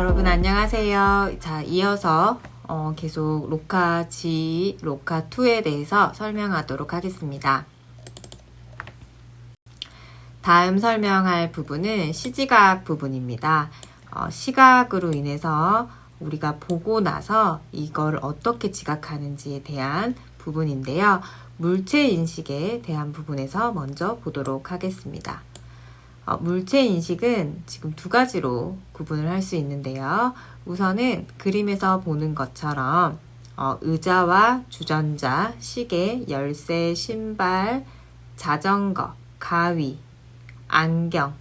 여러분 안녕하세요. 자, 이어서 계속 로카 G, 로카 2에 대해서 설명하도록 하겠습니다. 다음 설명할 부분은 시지각 부분입니다. 시각으로 인해서 우리가 보고 나서 이걸 어떻게 지각하는지에 대한 부분인데요. 물체 인식에 대한 부분에서 먼저 보도록 하겠습니다. 물체 인식은 지금 두 가지로 구분을 할 수 있는데요. 우선은 그림에서 보는 것처럼 의자와 주전자, 시계, 열쇠, 신발, 자전거, 가위, 안경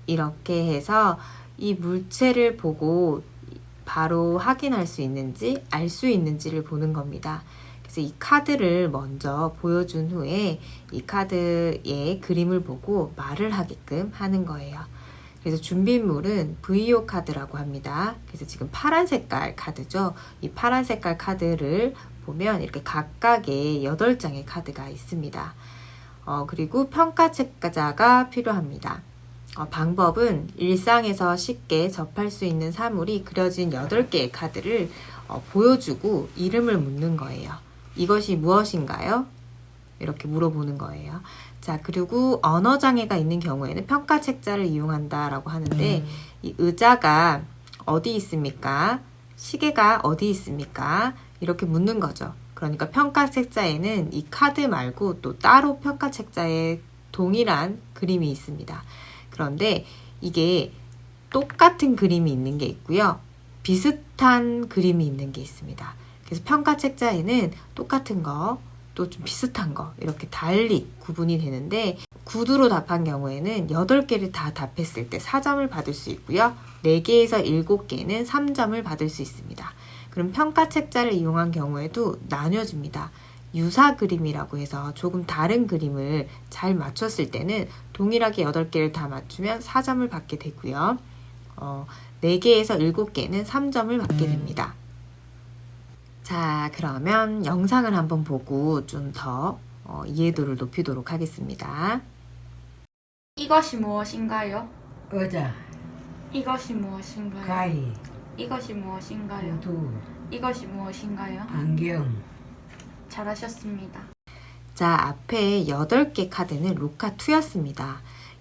이렇게 해서 이 물체를 보고 바로 확인할 수 있는지 알 수 있는지를 보는 겁니다. 그래서 이 카드를 먼저 보여준 후에 이 카드의 그림을 보고 말을 하게끔 하는 거예요. 그래서 준비물은 VO 카드라고 합니다. 그래서 지금 파란 색깔 카드죠. 이 파란 색깔 카드를 보면 이렇게 각각의 8장의 카드가 있습니다. 그리고 평가책자가 필요합니다. 방법은 일상에서 쉽게 접할 수 있는 사물이 그려진 8개의 카드를 보여주고 이름을 묻는 거예요. 이것이 무엇인가요? 이렇게 물어보는 거예요. 자, 그리고 언어장애가 있는 경우에는 평가책자를 이용한다라고 하는데 이 의자가 어디 있습니까? 시계가 어디 있습니까? 이렇게 묻는 거죠. 그러니까 평가책자에는 이 카드 말고 또 따로 평가책자에 동일한 그림이 있습니다. 그런데 이게 똑같은 그림이 있는 게 있고요. 비슷한 그림이 있는 게 있습니다. 그래서 평가책자에는 똑같은 거, 또 좀 비슷한 거 이렇게 달리 구분이 되는데 구두로 답한 경우에는 8개를 다 답했을 때 4점을 받을 수 있고요. 4개에서 7개는 3점을 받을 수 있습니다. 그럼 평가책자를 이용한 경우에도 나뉘어집니다. 유사 그림이라고 해서 조금 다른 그림을 잘 맞췄을 때는 동일하게 8개를 다 맞추면 4점을 받게 되고요. 4개에서 7개는 3점을 받게 됩니다. 자, 그러면 영상을 한번 보고 좀 더 이해도를 높이도록 하겠습니다. 이것이 무엇인가요? 의자, 이것이 무엇인가요? 가위, 이것이 무엇인가요? 구두, 이것이 무엇인가요? 안경. 잘하셨습니다. 자, 앞에 8개 카드는 로카2였습니다.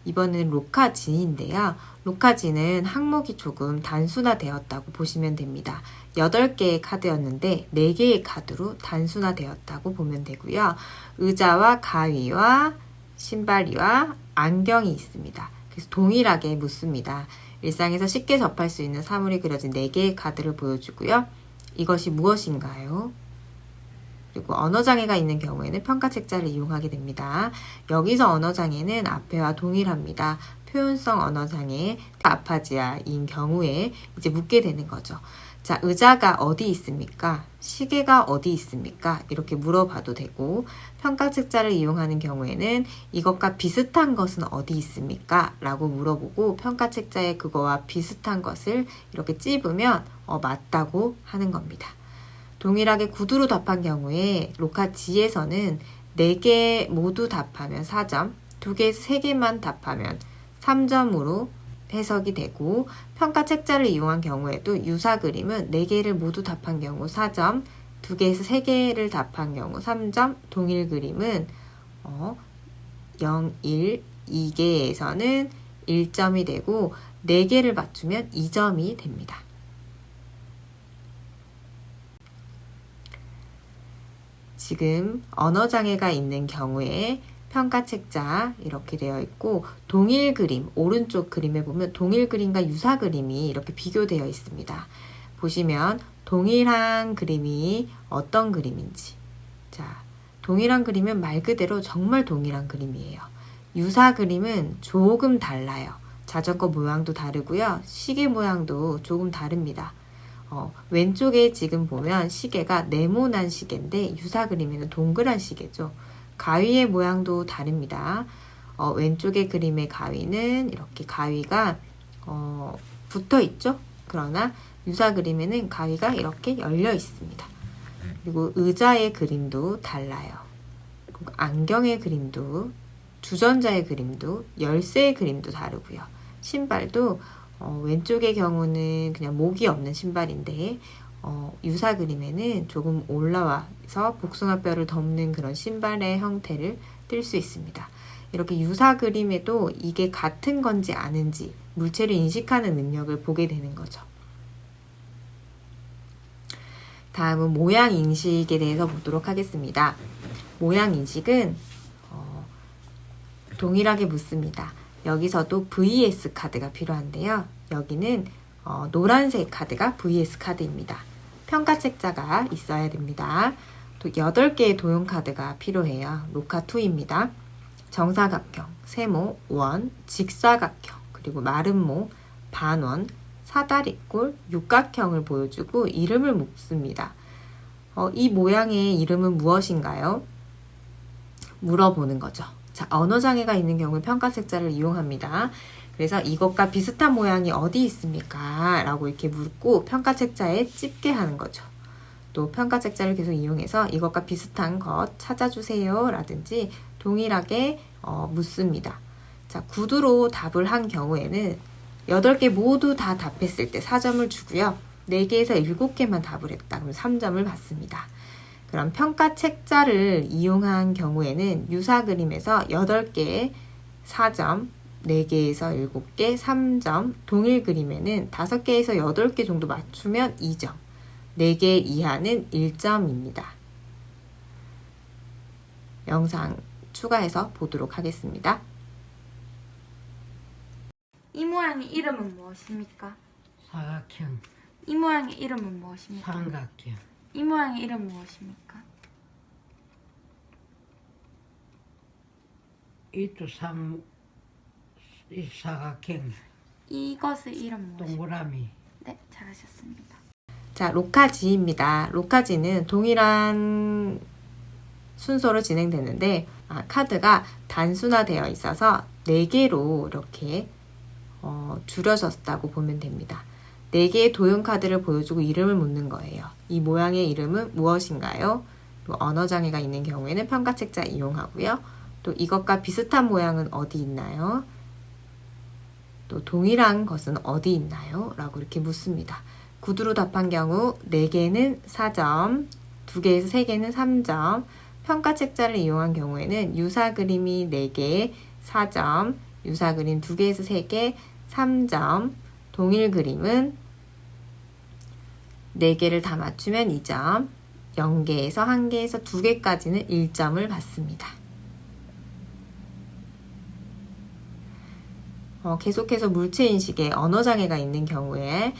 이번은 로카진인데요. 로카진은 항목이 조금 단순화되었다고 보시면 됩니다. 8개의 카드였는데 4개의 카드로 단순화되었다고 보면 되고요. 의자와 가위와 신발이와 안경이 있습니다. 그래서 동일하게 묻습니다. 일상에서 쉽게 접할 수 있는 사물이 그려진 4개의 카드를 보여주고요. 이것이 무엇인가요? 그리고 언어장애가 있는 경우에는 평가책자를 이용하게 됩니다. 여기서 언어장애는 앞에와 동일합니다. 표현성 언어장애, 아파지아인 경우에 이제 묻게 되는 거죠. 자, 의자가 어디 있습니까? 시계가 어디 있습니까? 이렇게 물어봐도 되고, 평가책자를 이용하는 경우에는 이것과 비슷한 것은 어디 있습니까? 라고 물어보고 평가책자에 그거와 비슷한 것을 이렇게 찝으면 맞다고 하는 겁니다. 동일하게 구두로 답한 경우에 로카 G에서는 4개 모두 답하면 4점, 2개에서 3개만 답하면 3점으로 해석이 되고 평가책자를 이용한 경우에도 유사 그림은 4개를 모두 답한 경우 4점, 2개에서 3개를 답한 경우 3점, 동일 그림은 0, 1, 2개에서는 1점이 되고 4개를 맞추면 2점이 됩니다. 지금 언어장애가 있는 경우에 평가책자 이렇게 되어 있고 동일 그림, 오른쪽 그림에 보면 동일 그림과 유사 그림이 이렇게 비교되어 있습니다. 보시면 동일한 그림이 어떤 그림인지. 자, 동일한 그림은 말 그대로 정말 동일한 그림이에요. 유사 그림은 조금 달라요. 자전거 모양도 다르고요. 시계 모양도 조금 다릅니다. 왼쪽에 지금 보면 시계가 네모난 시계인데 유사 그림에는 동그란 시계죠. 가위의 모양도 다릅니다. 왼쪽의 그림의 가위는 이렇게 가위가 붙어 있죠. 그러나 유사 그림에는 가위가 이렇게 열려 있습니다. 그리고 의자의 그림도 달라요. 그리고 안경의 그림도, 주전자의 그림도, 열쇠의 그림도 다르고요. 신발도 왼쪽의 경우는 그냥 목이 없는 신발인데 유사 그림에는 조금 올라와서 복숭아뼈를 덮는 그런 신발의 형태를 띌 수 있습니다. 이렇게 유사 그림에도 이게 같은 건지 아닌지 물체를 인식하는 능력을 보게 되는 거죠. 다음은 모양 인식에 대해서 보도록 하겠습니다. 모양 인식은 동일하게 묻습니다. 여기서도 VS 카드가 필요한데요. 여기는 노란색 카드가 VS 카드입니다. 평가책자가 있어야 됩니다. 또 8개의 도형 카드가 필요해요. 로카2입니다. 정사각형, 세모, 원, 직사각형, 그리고 마름모, 반원, 사다리꼴, 육각형을 보여주고 이름을 묻습니다. 이 모양의 이름은 무엇인가요? 물어보는 거죠. 자, 언어장애가 있는 경우에 평가책자를 이용합니다. 그래서 이것과 비슷한 모양이 어디 있습니까? 라고 이렇게 묻고 평가책자에 집게 하는 거죠. 또 평가책자를 계속 이용해서 이것과 비슷한 것 찾아주세요 라든지 동일하게 묻습니다. 자, 구두로 답을 한 경우에는 8개 모두 다 답했을 때 4점을 주고요. 4개에서 7개만 답을 했다. 그럼 3점을 받습니다. 그럼 평가 책자를 이용한 경우에는 유사 그림에서 8개에 4점, 4개에서 7개 3점, 동일 그림에는 5개에서 8개 정도 맞추면 2점, 4개 이하는 1점입니다. 영상 추가해서 보도록 하겠습니다. 이 모양의 이름은 무엇입니까? 사각형, 이 모양의 이름은 무엇입니까? 삼각형, 이 모양의 이름은 무엇입니까? 이또 이 사각형, 이것의 이름은 무엇입니까? 동그라미. 네, 잘하셨습니다. 자, 로카지입니다. 로카지는 동일한 순서로 진행되는데 카드가 단순화되어 있어서 4개로 이렇게 줄여졌다고 보면 됩니다. 4개의 도형 카드를 보여주고 이름을 묻는 거예요. 이 모양의 이름은 무엇인가요? 언어장애가 있는 경우에는 평가책자 이용하고요. 또 이것과 비슷한 모양은 어디 있나요? 또 동일한 것은 어디 있나요? 라고 이렇게 묻습니다. 구두로 답한 경우 4개는 4점, 2개에서 3개는 3점, 평가책자를 이용한 경우에는 유사 그림이 4개 4점, 유사 그림 2개에서 3개 3점, 동일 그림은 4개를 다 맞추면 2점, 0개에서 1개에서 2개까지는 1점을 받습니다. 계속해서 물체인식에 언어장애가 있는 경우에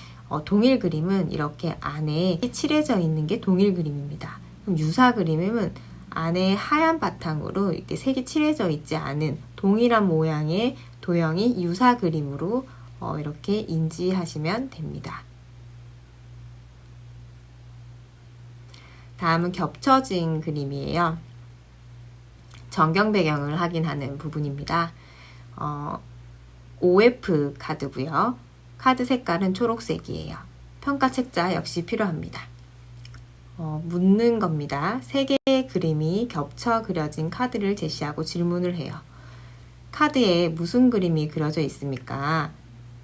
동일 그림은 이렇게 안에 칠해져 있는 게 동일 그림입니다. 그럼 유사 그림은 안에 하얀 바탕으로 이렇게 색이 칠해져 있지 않은 동일한 모양의 도형이 유사 그림으로 이렇게 인지하시면 됩니다. 다음은 겹쳐진 그림이에요. 전경 배경을 확인하는 부분입니다. OF 카드고요. 카드 색깔은 초록색이에요. 평가 책자 역시 필요합니다. 묻는 겁니다. 3개의 그림이 겹쳐 그려진 카드를 제시하고 질문을 해요. 카드에 무슨 그림이 그려져 있습니까?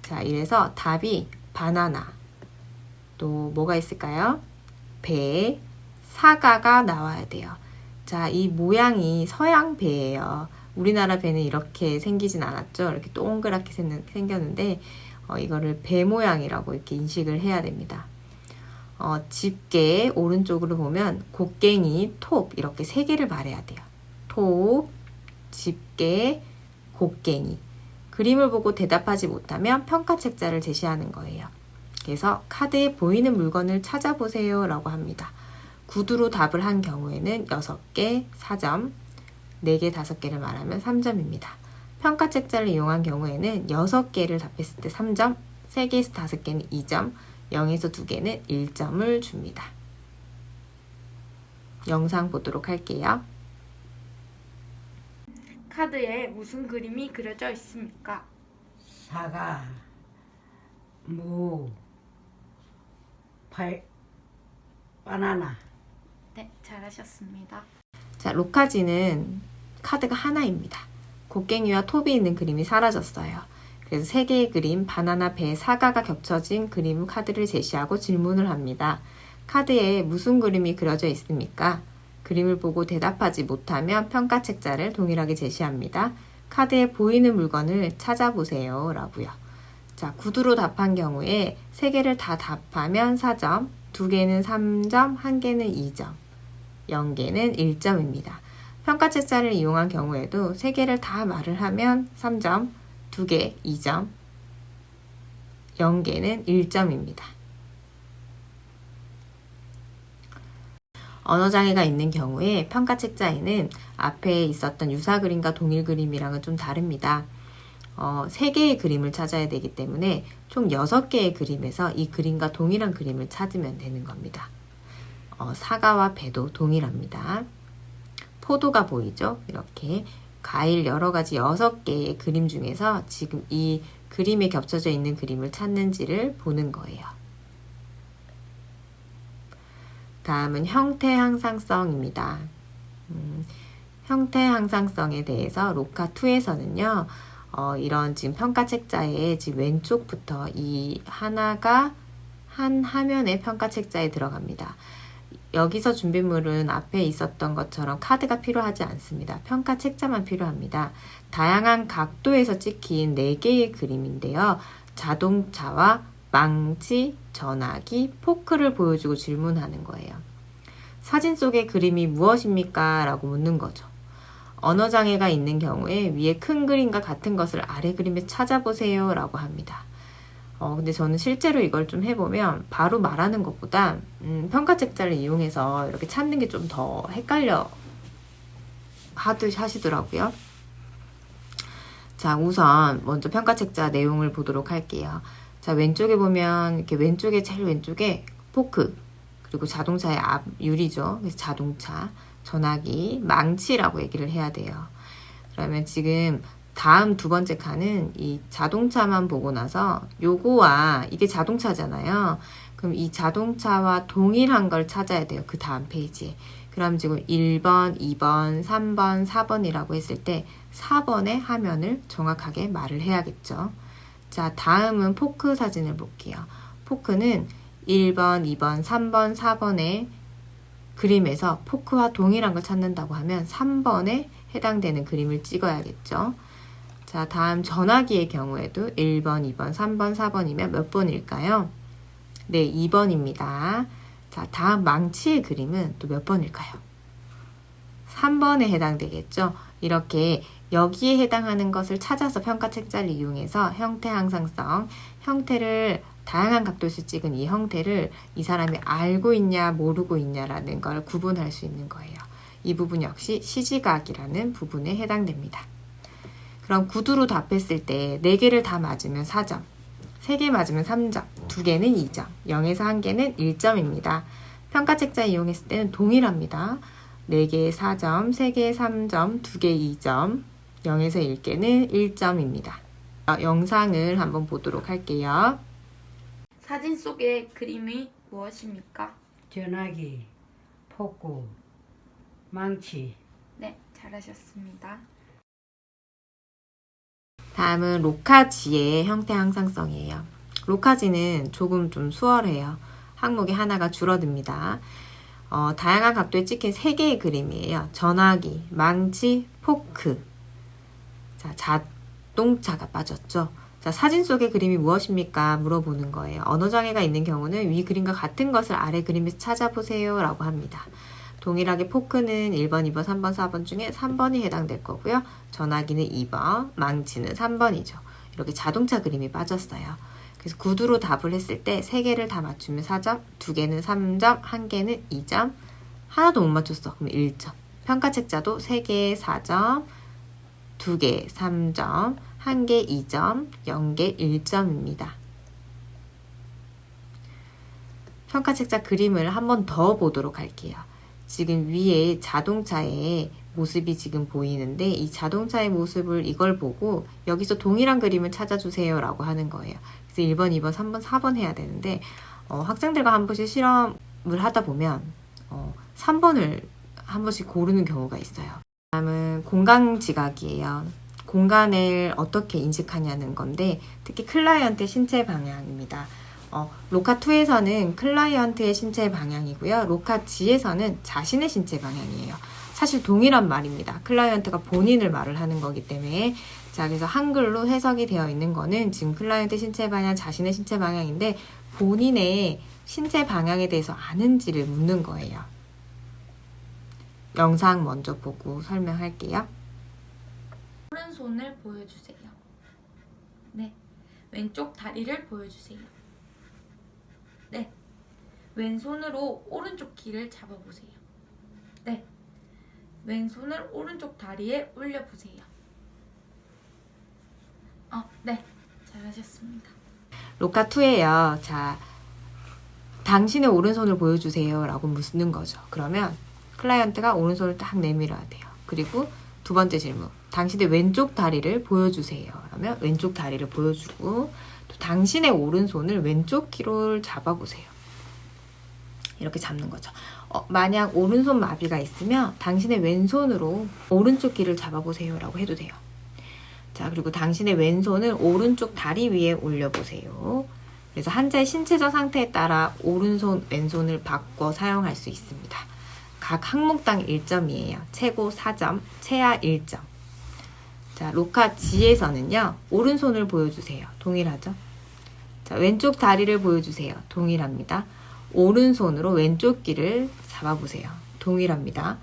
자, 이래서 답이 바나나, 또 뭐가 있을까요? 배, 사과가 나와야 돼요. 자, 이 모양이 서양 배예요. 우리나라 배는 이렇게 생기진 않았죠. 이렇게 동그랗게 생겼는데 이거를 배 모양이라고 이렇게 인식을 해야 됩니다. 집게 오른쪽으로 보면 곡괭이, 톱 이렇게 3개를 말해야 돼요. 톱, 집게, 곡괭이. 그림을 보고 대답하지 못하면 평가책자를 제시하는 거예요. 그래서 카드에 보이는 물건을 찾아보세요 라고 합니다. 구두로 답을 한 경우에는 6개 4점, 4개 5개를 말하면 3점입니다. 평가책자를 이용한 경우에는 6개를 답했을 때 3점, 3개에서 5개는 2점, 0에서 2개는 1점을 줍니다. 영상 보도록 할게요. 카드에 무슨 그림이 그려져 있습니까? 사과, 바나나. 네, 잘하셨습니다. 자, 로카지는 카드가 하나입니다. 곡괭이와 톱이 있는 그림이 사라졌어요. 그래서 세 개의 그림, 바나나, 배, 사과가 겹쳐진 그림 카드를 제시하고 질문을 합니다. 카드에 무슨 그림이 그려져 있습니까? 그림을 보고 대답하지 못하면 평가책자를 동일하게 제시합니다. 카드에 보이는 물건을 찾아보세요. 라고요. 자, 구두로 답한 경우에 3개를 다 답하면 4점, 2개는 3점, 1개는 2점, 0개는 1점입니다. 평가책자를 이용한 경우에도 3개를 다 말을 하면 3점, 2개 2점, 0개는 1점입니다. 언어장애가 있는 경우에 평가책자에는 앞에 있었던 유사 그림과 동일 그림이랑은 좀 다릅니다. 3개의 그림을 찾아야 되기 때문에 총 6개의 그림에서 이 그림과 동일한 그림을 찾으면 되는 겁니다. 사과와 배도 동일합니다. 포도가 보이죠? 이렇게 과일 여러 가지 6개의 그림 중에서 지금 이 그림에 겹쳐져 있는 그림을 찾는지를 보는 거예요. 다음은 형태 항상성입니다. 형태 항상성에 대해서 로카2에서는요, 이런 지금 평가책자의 지금 왼쪽부터 이 하나가 한 화면의 평가책자에 들어갑니다. 여기서 준비물은 앞에 있었던 것처럼 카드가 필요하지 않습니다. 평가책자만 필요합니다. 다양한 각도에서 찍힌 4개의 그림인데요. 자동차와 망치, 전화기, 포크를 보여주고 질문하는 거예요. 사진 속의 그림이 무엇입니까? 라고 묻는 거죠. 언어장애가 있는 경우에 위에 큰 그림과 같은 것을 아래 그림에 찾아보세요 라고 합니다. 근데 저는 실제로 이걸 좀 해보면 바로 말하는 것보다 평가책자를 이용해서 이렇게 찾는 게 좀 더 헷갈려 하시더라고요. 자, 우선 먼저 평가책자 내용을 보도록 할게요. 자, 왼쪽에 보면 이렇게 왼쪽에 제일 왼쪽에 포크, 그리고 자동차의 앞 유리죠. 그래서 자동차, 전화기, 망치라고 얘기를 해야 돼요. 그러면 지금 다음 두 번째 칸은 이 자동차만 보고 나서 요거와 이게 자동차잖아요. 그럼 이 자동차와 동일한 걸 찾아야 돼요. 그 다음 페이지에. 그럼 지금 1번, 2번, 3번, 4번이라고 했을 때 4번의 화면을 정확하게 말을 해야겠죠. 자, 다음은 포크 사진을 볼게요. 포크는 1번, 2번, 3번, 4번의 그림에서 포크와 동일한 걸 찾는다고 하면 3번에 해당되는 그림을 찍어야겠죠. 자, 다음 전화기의 경우에도 1번, 2번, 3번, 4번이면 몇 번일까요? 네, 2번입니다. 자, 다음 망치의 그림은 또 몇 번일까요? 3번에 해당되겠죠. 이렇게 여기에 해당하는 것을 찾아서 평가책자를 이용해서 형태 항상성, 형태를 다양한 각도에서 찍은 이 형태를 이 사람이 알고 있냐 모르고 있냐라는 걸 구분할 수 있는 거예요. 이 부분 역시 시지각이라는 부분에 해당됩니다. 그럼 구두로 답했을 때 4개를 다 맞으면 4점, 3개 맞으면 3점, 2개는 2점, 0에서 1개는 1점입니다. 평가책자 이용했을 때는 동일합니다. 4개에 4점, 3개에 3점, 2개 2점, 0에서 1개는 1점입니다. 영상을 한번 보도록 할게요. 사진 속의 그림이 무엇입니까? 전화기, 포크, 망치. 네, 잘하셨습니다. 다음은 로카지의 형태 항상성이에요. 로카지는 조금 좀 수월해요. 항목이 하나가 줄어듭니다. 다양한 각도에 찍힌 3개의 그림이에요. 전화기, 망치, 포크. 자, 자동차가 빠졌죠. 자, 사진 속의 그림이 무엇입니까? 물어보는 거예요. 언어장애가 있는 경우는 위 그림과 같은 것을 아래 그림에서 찾아보세요 라고 합니다. 동일하게 포크는 1번, 2번, 3번, 4번 중에 3번이 해당될 거고요. 전화기는 2번, 망치는 3번이죠. 이렇게 자동차 그림이 빠졌어요. 그래서 구두로 답을 했을 때 3개를 다 맞추면 4점, 2개는 3점, 1개는 2점, 하나도 못 맞췄어. 그럼 1점. 평가책자도 3개에 4점, 2개 3점, 1개 2점, 0개 1점입니다. 평가책자 그림을 한 번 더 보도록 할게요. 지금 위에 자동차의 모습이 지금 보이는데 이 자동차의 모습을 이걸 보고 여기서 동일한 그림을 찾아주세요 라고 하는 거예요. 그래서 1번, 2번, 3번, 4번 해야 되는데 학생들과 한 번씩 실험을 하다 보면 3번을 한 번씩 고르는 경우가 있어요. 다음은 공간지각이에요. 공간을 어떻게 인식하냐는 건데 특히 클라이언트의 신체 방향입니다. 로카2에서는 클라이언트의 신체 방향이고요. 로카-G에서는 자신의 신체 방향이에요. 사실 동일한 말입니다. 클라이언트가 본인을 말을 하는 거기 때문에. 자, 그래서 한글로 해석이 되어 있는 거는 지금 클라이언트 신체 방향, 자신의 신체 방향인데 본인의 신체 방향에 대해서 아는지를 묻는 거예요. 영상 먼저 보고 설명할게요. 오른손을 보여주세요. 네. 왼쪽 다리를 보여주세요. 네. 왼손으로 오른쪽 귀를 잡아보세요. 네. 왼손을 오른쪽 다리에 올려보세요. 네. 잘하셨습니다. 로카2예요. 자, 당신의 오른손을 보여주세요 라고 묻는 거죠. 그러면 클라이언트가 오른손을 딱 내밀어야 돼요. 그리고 두 번째 질문. 당신의 왼쪽 다리를 보여주세요. 그러면 왼쪽 다리를 보여주고 또 당신의 오른손을 왼쪽 귀로 잡아보세요. 이렇게 잡는 거죠. 만약 오른손 마비가 있으면 당신의 왼손으로 오른쪽 귀를 잡아보세요 라고 해도 돼요. 자, 그리고 당신의 왼손을 오른쪽 다리 위에 올려보세요. 그래서 환자의 신체적 상태에 따라 오른손, 왼손을 바꿔 사용할 수 있습니다. 각 항목당 1점이에요. 최고 4점, 최하 1점. 자, 로카-G에서는요. 오른손을 보여주세요. 동일하죠? 자, 왼쪽 다리를 보여주세요. 동일합니다. 오른손으로 왼쪽 귀를 잡아보세요. 동일합니다.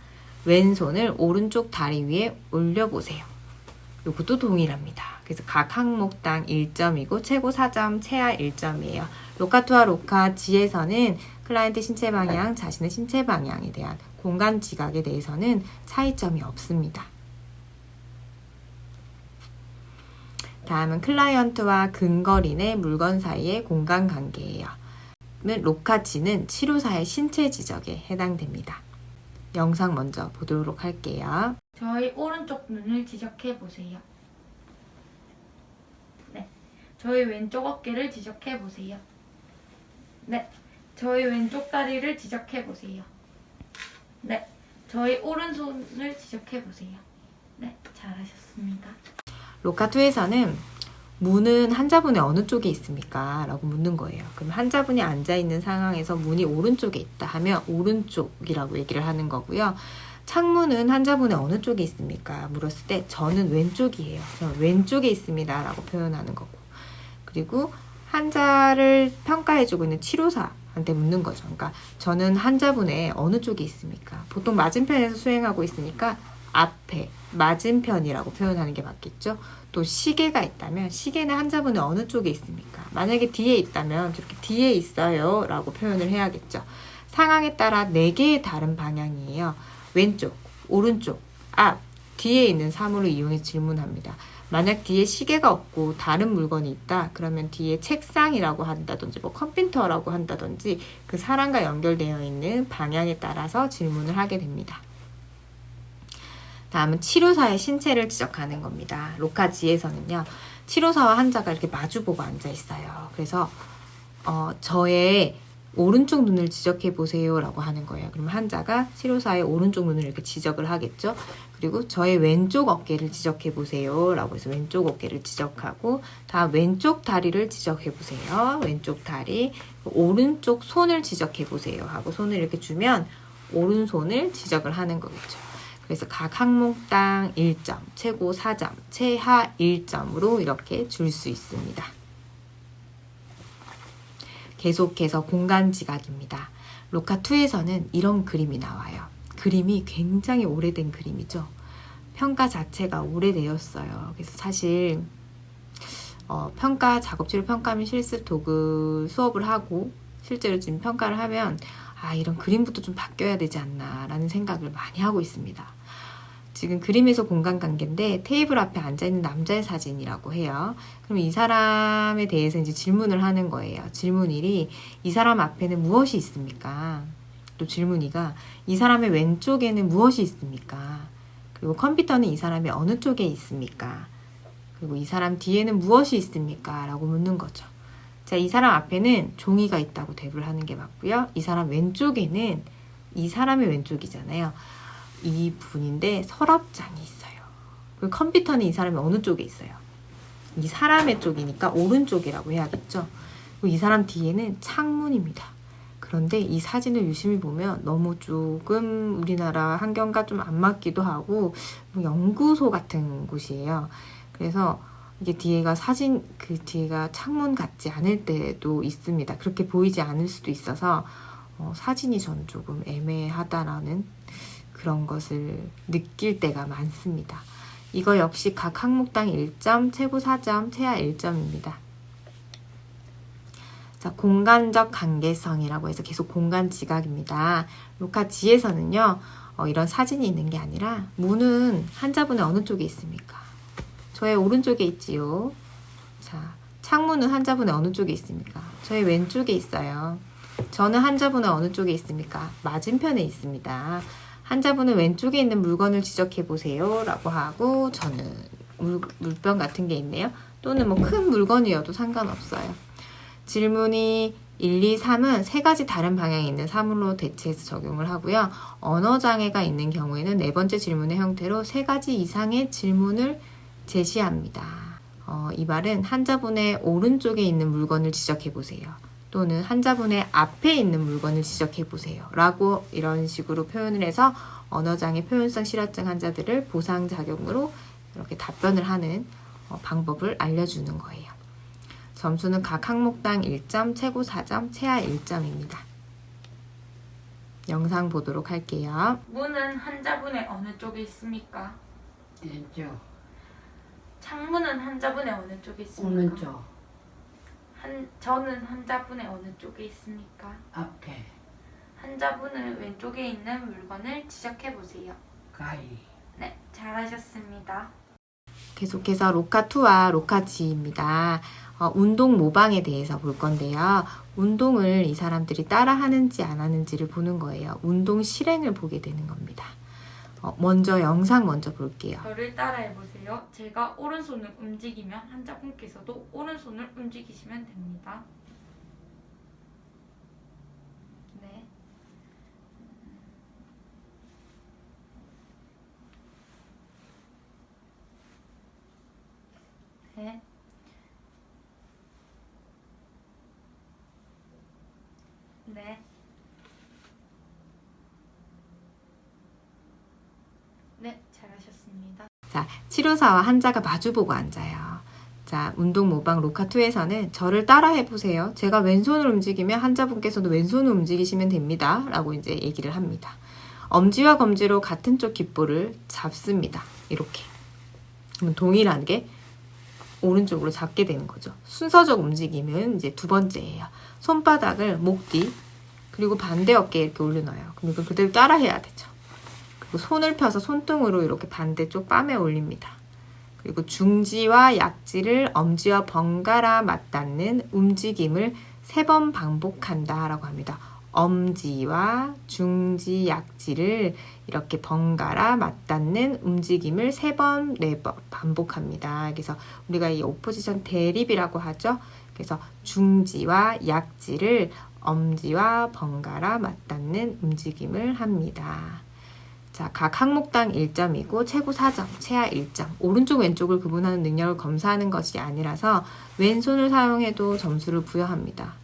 왼손을 오른쪽 다리 위에 올려보세요. 이것도 동일합니다. 그래서 각 항목당 1점이고 최고 4점, 최하 1점이에요. 로카2와 로카-G에서는 클라이언트 신체 방향, 자신의 신체 방향에 대한 공간 지각에 대해서는 차이점이 없습니다. 다음은 클라이언트와 근거리 내 물건 사이의 공간 관계예요. 로카-G는 치료사의 신체 지적에 해당됩니다. 영상 먼저 보도록 할게요. 저희 오른쪽 눈을 지적해 보세요. 네. 저희 왼쪽 어깨를 지적해 보세요. 네. 저희 왼쪽 다리를 지적해 보세요. 네. 저희 오른손을 지적해 보세요. 네. 잘하셨습니다. 로카2에서는 문은 환자분의 어느 쪽에 있습니까? 라고 묻는 거예요. 그럼 환자분이 앉아있는 상황에서 문이 오른쪽에 있다 하면 오른쪽이라고 얘기를 하는 거고요. 창문은 환자분의 어느 쪽에 있습니까? 물었을 때 저는 왼쪽이에요. 저는 왼쪽에 있습니다. 라고 표현하는 거고. 그리고 환자를 평가해주고 있는 치료사한테 묻는 거죠. 그러니까 저는 환자분의 어느 쪽에 있습니까? 보통 맞은편에서 수행하고 있으니까 앞에 맞은편이라고 표현하는 게 맞겠죠. 또 시계가 있다면 시계는 환자분의 어느 쪽에 있습니까? 만약에 뒤에 있다면 저렇게 뒤에 있어요 라고 표현을 해야겠죠. 상황에 따라 4개의 다른 방향이에요. 왼쪽, 오른쪽, 앞, 뒤에 있는 사물을 이용해 질문합니다. 만약 뒤에 시계가 없고 다른 물건이 있다 그러면 뒤에 책상이라고 한다든지 뭐 컴퓨터라고 한다든지 그 사람과 연결되어 있는 방향에 따라서 질문을 하게 됩니다. 다음은 치료사의 신체를 지적하는 겁니다. 로카-G에서는요. 치료사와 환자가 이렇게 마주보고 앉아 있어요. 그래서 저의 오른쪽 눈을 지적해 보세요 라고 하는 거예요. 그럼 환자가 치료사의 오른쪽 눈을 이렇게 지적을 하겠죠. 그리고 저의 왼쪽 어깨를 지적해 보세요 라고 해서 왼쪽 어깨를 지적하고 다음 왼쪽 다리를 지적해 보세요. 왼쪽 다리, 오른쪽 손을 지적해 보세요 하고 손을 이렇게 주면 오른손을 지적을 하는 거겠죠. 그래서 각 항목당 1점, 최고 4점, 최하 1점으로 이렇게 줄 수 있습니다. 계속해서 공간 지각입니다. 로카2에서는 이런 그림이 나와요. 그림이 굉장히 오래된 그림이죠. 평가 자체가 오래되었어요. 그래서 사실 평가, 작업치료 평가 및 실습 도구 수업을 하고 실제로 지금 평가를 하면 이런 그림부터 좀 바뀌어야 되지 않나 라는 생각을 많이 하고 있습니다. 지금 그림에서 공간 관계인데 테이블 앞에 앉아있는 남자의 사진이라고 해요. 그럼 이 사람에 대해서 이제 질문을 하는 거예요. 질문 1이 이 사람 앞에는 무엇이 있습니까? 또 질문 2가 이 사람의 왼쪽에는 무엇이 있습니까? 그리고 컴퓨터는 이 사람의 어느 쪽에 있습니까? 그리고 이 사람 뒤에는 무엇이 있습니까? 라고 묻는 거죠. 자, 이 사람 앞에는 종이가 있다고 대답을 하는 게 맞고요. 이 사람 왼쪽에는 이 사람의 왼쪽이잖아요. 이 분인데 서랍장이 있어요. 그리고 컴퓨터는 이 사람이 어느 쪽에 있어요? 이 사람의 쪽이니까 오른쪽이라고 해야겠죠. 그리고 이 사람 뒤에는 창문입니다. 그런데 이 사진을 유심히 보면 너무 조금 우리나라 환경과 좀 안 맞기도 하고 연구소 같은 곳이에요. 그래서 이게 뒤에가 그 뒤에가 창문 같지 않을 때도 있습니다. 그렇게 보이지 않을 수도 있어서 사진이 전 조금 애매하다라는 그런 것을 느낄 때가 많습니다. 이거 역시 각 항목당 1점, 최고 4점, 최하 1점입니다. 자, 공간적 관계성이라고 해서 계속 공간 지각입니다. 로카지에서는요, 이런 사진이 있는 게 아니라 문은 한자분의 어느 쪽에 있습니까? 저의 오른쪽에 있지요. 자, 창문은 한자분의 어느 쪽에 있습니까? 저의 왼쪽에 있어요. 저는 한자분의 어느 쪽에 있습니까? 맞은편에 있습니다. 한자분은 왼쪽에 있는 물건을 지적해 보세요 라고 하고 저는 물병 같은 게 있네요. 또는 뭐 큰 물건이어도 상관없어요. 질문이 1, 2, 3은 세 가지 다른 방향에 있는 사물로 대체해서 적용을 하고요. 언어장애가 있는 경우에는 네 번째 질문의 형태로 세 가지 이상의 질문을 제시합니다. 이 말은 한자분의 오른쪽에 있는 물건을 지적해 보세요. 또는 한자분의 앞에 있는 물건을 지적해 보세요. 라고 이런 식으로 표현을 해서 언어장애 표현성 실어증 환자들을 보상작용으로 이렇게 답변을 하는 방법을 알려주는 거예요. 점수는 각 항목당 1점, 최고 4점, 최하 1점입니다. 영상 보도록 할게요. 문은 한자분의 어느 쪽에 있습니까? 왼쪽, 창문은 한자분의 어느 쪽에 있습니까? 오른쪽, 저는 한자분의 어느 쪽에 있습니까? 앞에, 한자분은 왼쪽에 있는 물건을 지적해 보세요. 가위, 네, 잘하셨습니다. 계속해서 로카2와 로카-G입니다. 운동 모방에 대해서 볼 건데요. 운동을 이 사람들이 따라 하는지 안 하는지를 보는 거예요. 운동 실행을 보게 되는 겁니다. 먼저 영상 먼저 볼게요. 저를 따라해 보세요. 제가 오른손을 움직이면 한자분께서도 오른손을 움직이시면 됩니다. 네. 네. 네. 네, 잘하셨습니다. 자, 치료사와 환자가 마주보고 앉아요. 자, 운동 모방 로카2에서는 저를 따라해 보세요. 제가 왼손을 움직이면 환자분께서도 왼손을 움직이시면 됩니다. 라고 이제 얘기를 합니다. 엄지와 검지로 같은 쪽 귓볼을 잡습니다. 이렇게. 그러면 동일하게 오른쪽으로 잡게 되는 거죠. 순서적 움직임은 이제 두 번째예요. 손바닥을 목 뒤, 그리고 반대 어깨에 이렇게 올려놔요. 그럼 이걸 그대로 따라 해야 되죠. 그리고 손을 펴서 손등으로 이렇게 반대쪽 뺨에 올립니다. 그리고 중지와 약지를 엄지와 번갈아 맞닿는 움직임을 3번 반복한다 라고 합니다. 엄지와 중지, 약지를 이렇게 번갈아 맞닿는 움직임을 3번, 4번 반복합니다. 그래서 우리가 이 오포지션 대립이라고 하죠. 그래서 중지와 약지를 엄지와 번갈아 맞닿는 움직임을 합니다. 자, 각 항목당 1점이고 최고 4점, 최하 1점. 오른쪽 왼쪽을 구분하는 능력을 검사하는 것이 아니라서 왼손을 사용해도 점수를 부여합니다.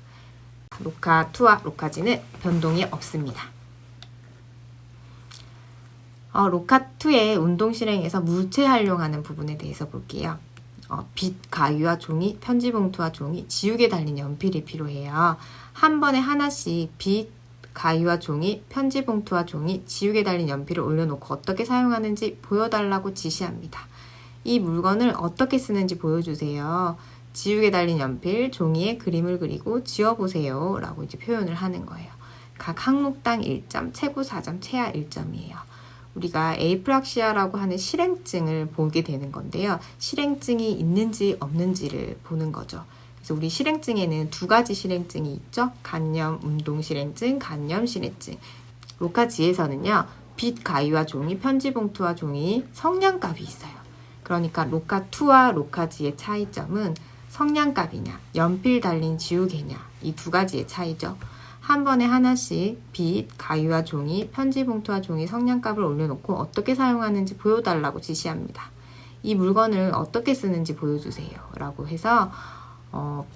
로카2와 로카-G는 변동이 없습니다. 로카2의 운동 실행에서 물체 활용하는 부분에 대해서 볼게요. 빗, 가위와 종이, 편지봉투와 종이, 지우개 달린 연필이 필요해요. 한 번에 하나씩 빗, 가위와 종이, 편지봉투와 종이, 지우개 달린 연필을 올려놓고 어떻게 사용하는지 보여달라고 지시합니다. 이 물건을 어떻게 쓰는지 보여주세요. 지우개 달린 연필, 종이에 그림을 그리고 지워보세요. 라고 이제 표현을 하는 거예요. 각 항목당 1점, 최고 4점, 최하 1점이에요. 우리가 에이프락시아라고 하는 실행증을 보게 되는 건데요. 실행증이 있는지 없는지를 보는 거죠. 그래서 우리 실행증에는 2가지 실행증이 있죠. 간염 운동 실행증, 간염 실행증. 로카-G에서는요. 빗, 가위와 종이, 편지봉투와 종이 성냥갑이 있어요. 그러니까 로카2와 로카-G의 차이점은 성냥갑이냐, 연필 달린 지우개냐, 이 2가지의 차이죠. 한 번에 하나씩 빗, 가위와 종이, 편지봉투와 종이, 성냥갑을 올려놓고 어떻게 사용하는지 보여달라고 지시합니다. 이 물건을 어떻게 쓰는지 보여주세요. 라고 해서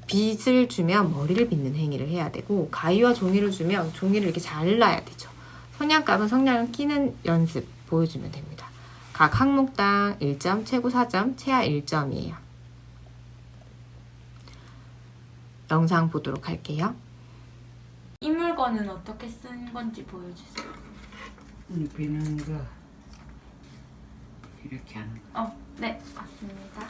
빗을 주면 머리를 빗는 행위를 해야 되고, 가위와 종이를 주면 종이를 이렇게 잘라야 되죠. 성냥갑은 성냥을 끼는 연습 보여주면 됩니다. 각 항목당 1점, 최고 4점, 최하 1점이에요. 영상 보도록 할게요. 이 물건은 어떻게 쓰는 건지 보여주세요. 비는 거 이렇게 하는 거. 네, 맞습니다.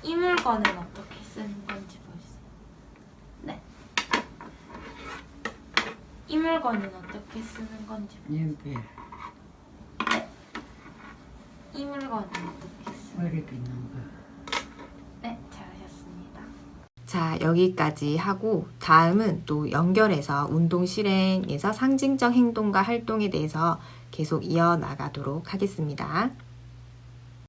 이 물건은 어떻게 쓰는 건지 보여주세요. 네. 이 물건은 어떻게 쓰는 건지 보여주세요. 연필, 이 물건은 어떻게 쓰는 머리 빗는 거. 네, 잘하셨습니다. 자, 여기까지 하고 다음은 또 연결해서 운동 실행에서 상징적 행동과 활동에 대해서 계속 이어나가도록 하겠습니다.